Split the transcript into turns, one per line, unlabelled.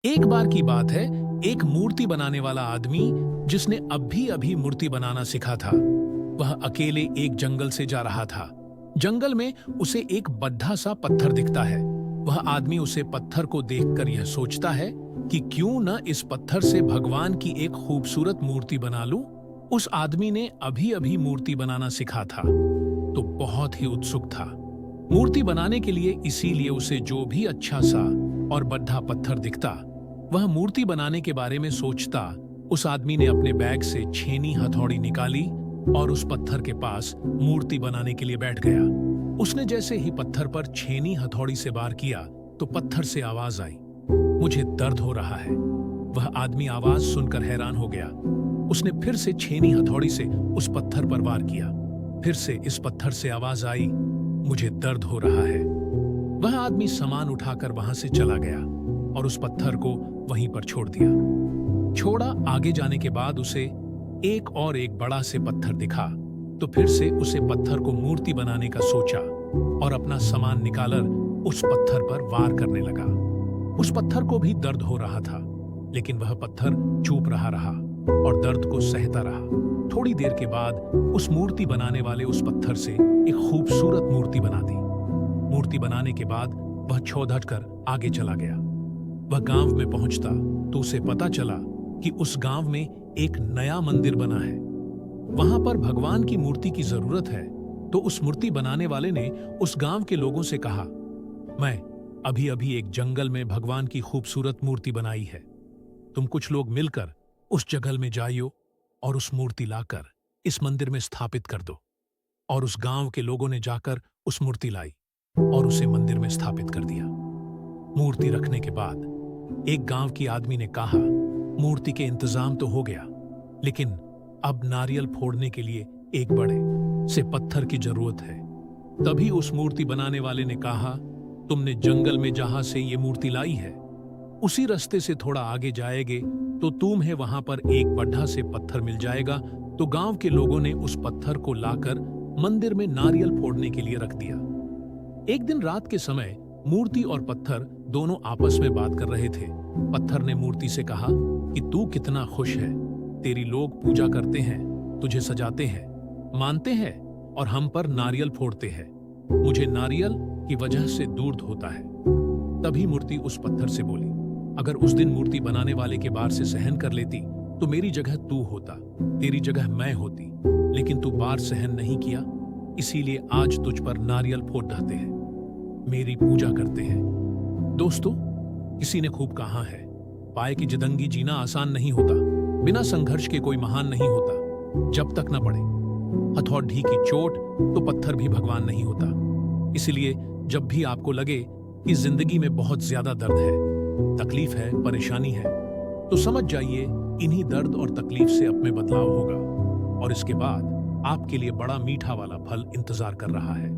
एक बार की बात है, एक मूर्ति बनाने वाला आदमी जिसने अभी अभी मूर्ति बनाना सीखा था, वह अकेले एक जंगल से जा रहा था। जंगल में उसे एक बड्ढा सा पत्थर दिखता है। वह आदमी उसे पत्थर को देखकर यह सोचता है कि क्यों न इस पत्थर से भगवान की एक खूबसूरत मूर्ति बना लूं। उस आदमी ने अभी अभी मूर्ति बनाना सीखा था, तो बहुत ही उत्सुक था मूर्ति बनाने के लिए। इसीलिए उसे जो भी अच्छा सा और बड्ढा पत्थर दिखता, वह मूर्ति बनाने के बारे में सोचता। उस आदमी ने अपने बैग से छेनी हथौड़ी निकाली और उस पत्थर के पास मूर्ति बनाने के लिए बैठ गया। उसने जैसे ही पत्थर पर छेनी हथौड़ी से वार किया तो पत्थर से आवाज आई, मुझे दर्द हो रहा है। वह आदमी आवाज सुनकर हैरान हो गया। उसने फिर से छेनी हथौड़ी से उस पत्थर पर वार किया। फिर से इस पत्थर से आवाज आई, मुझे दर्द हो रहा है। वह आदमी सामान उठाकर वहां से चला गया और उस पत्थर को वहीं पर छोड़ दिया। छोड़ा आगे जाने के बाद उसे एक और एक बड़ा से पत्थर दिखा, तो फिर से उसे पत्थर को मूर्ति बनाने का सोचा और अपना सामान निकालकर उस पत्थर पर वार करने लगा। उस पत्थर को भी दर्द हो रहा था, लेकिन वह पत्थर चुप रहा और दर्द को सहता रहा। थोड़ी देर के बाद उस मूर्ति बनाने वाले उस पत्थर से एक खूबसूरत मूर्ति बना दी। मूर्ति बनाने के बाद वह चौधट कर आगे चला गया। वह गांव में पहुंचता तो उसे पता चला कि उस गांव में एक नया मंदिर बना है। वहां पर भगवान की मूर्ति की जरूरत है। तो उस मूर्ति बनाने वाले ने उस गांव के लोगों से कहा, मैं अभी अभी एक जंगल में भगवान की खूबसूरत मूर्ति बनाई है। तुम कुछ लोग मिलकर उस जंगल में जाइयो और उस मूर्ति लाकर इस मंदिर में स्थापित कर दो। और उस गांव के लोगों ने जाकर उस मूर्ति लाई और उसे मंदिर में स्थापित कर दिया। मूर्ति रखने के बाद एक गांव की आदमी ने कहा, मूर्ति के इंतजाम तो हो गया, लेकिन अब नारियल फोड़ने के लिए एक बड़े से पत्थर की जरूरत है। तभी उस मूर्ति बनाने वाले ने कहा, तुमने जंगल में जहां से ये मूर्ति लाई है, उसी रास्ते से थोड़ा आगे जाएंगे तो तुम्हें वहां पर एक बड्ढा से पत्थर मिल जाएगा। तो गांव के लोगों ने उस पत्थर को लाकर मंदिर में नारियल फोड़ने के लिए रख दिया। एक दिन रात के समय मूर्ति और पत्थर दोनों आपस में बात कर रहे थे। पत्थर ने मूर्ति से कहा कि तू कितना खुश है, तेरी लोग पूजा करते हैं, तुझे सजाते हैं, मानते हैं और हम पर नारियल फोड़ते हैं। मुझे नारियल की वजह से दूर होता है। तभी मूर्ति उस पत्थर से बोली, अगर उस दिन मूर्ति बनाने वाले के बार से सहन कर लेती तो मेरी जगह तू होता, तेरी जगह मैं होती, लेकिन तू बार सहन नहीं किया, इसीलिए आज तुझ पर नारियल फोड़ रहते हैं, मेरी पूजा करते हैं। दोस्तों, किसी ने खूब कहा है, पाए की जिंदगी जीना आसान नहीं होता, बिना संघर्ष के कोई महान नहीं होता। जब तक न पड़े हथौड़ी की चोट तो पत्थर भी भगवान नहीं होता। इसलिए जब भी आपको लगे कि जिंदगी में बहुत ज्यादा दर्द है, तकलीफ है, परेशानी है, तो समझ जाइए इन्हीं दर्द और तकलीफ से अब में बदलाव होगा और इसके बाद आपके लिए बड़ा मीठा वाला फल इंतजार कर रहा है।